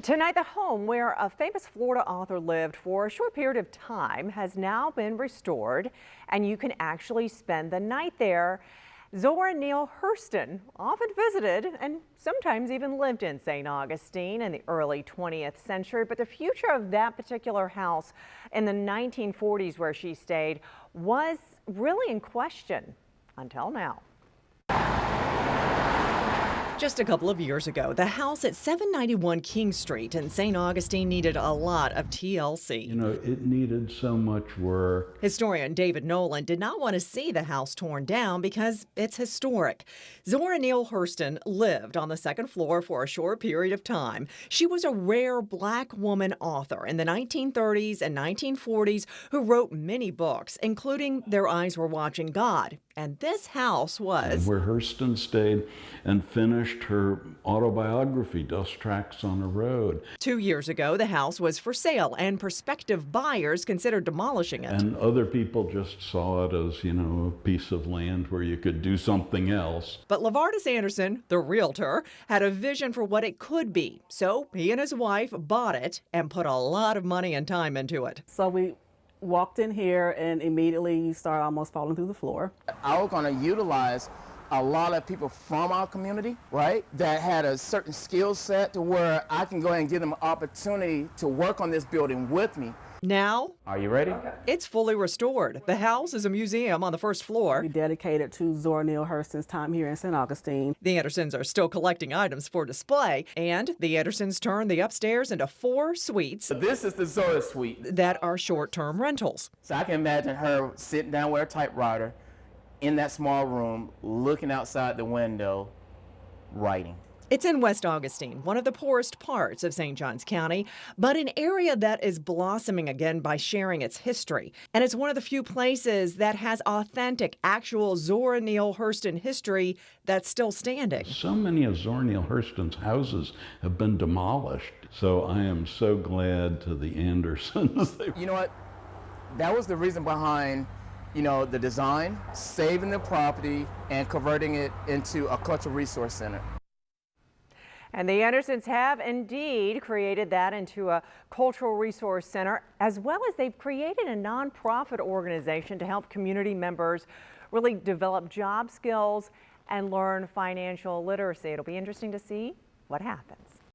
Tonight, the home where a famous Florida author lived for a short period of time has now been restored, and you can actually spend the night there. Zora Neale Hurston often visited and sometimes even lived in St. Augustine in the early 20th century, but the future of that particular house in the 1940s where she stayed was really in question until now. Just a couple of years ago, the house at 791 King Street in St. Augustine needed a lot of TLC. You know, it needed so much work. Historian David Nolan did not want to see the house torn down because it's historic. Zora Neale Hurston lived on the second floor for a short period of time. She was a rare black woman author in the 1930s and 1940s who wrote many books, including Their Eyes Were Watching God. And this house was where Hurston stayed and finished her autobiography, Dust Tracks on a Road. 2 years ago, the house was for sale, and prospective buyers considered demolishing it. And other people just saw it as, you know, a piece of land where you could do something else. But Lavardis Anderson, the realtor, had a vision for what it could be. So he and his wife bought it and put a lot of money and time into it. So we walked in here and immediately you start almost falling through the floor. I was going to utilize a lot of people from our community, right, that had a certain skill set to where I can go ahead and give them an opportunity to work on this building with me. Now, Are you ready? it's fully restored. The house is a museum on the first floor. We dedicated to Zora Neale Hurston's time here in St. Augustine. The Andersons are still collecting items for display, and the Andersons turned the upstairs into 4 suites This is the Zora Suite. that are short-term rentals. So I can imagine her sitting down with a typewriter in that small room, looking outside the window, writing. It's in West Augustine, one of the poorest parts of St. Johns County, but an area that is blossoming again by sharing its history. And it's one of the few places that has authentic, actual Zora Neale Hurston history that's still standing. So many of Zora Neale Hurston's houses have been demolished. So I am so glad to the Andersons. You know what? That was the reason behind, the design, saving the property, and converting it into a cultural resource center. And the Andersons have indeed created that into a cultural resource center, as well as they've created a nonprofit organization to help community members really develop job skills and learn financial literacy. It'll be interesting to see what happens.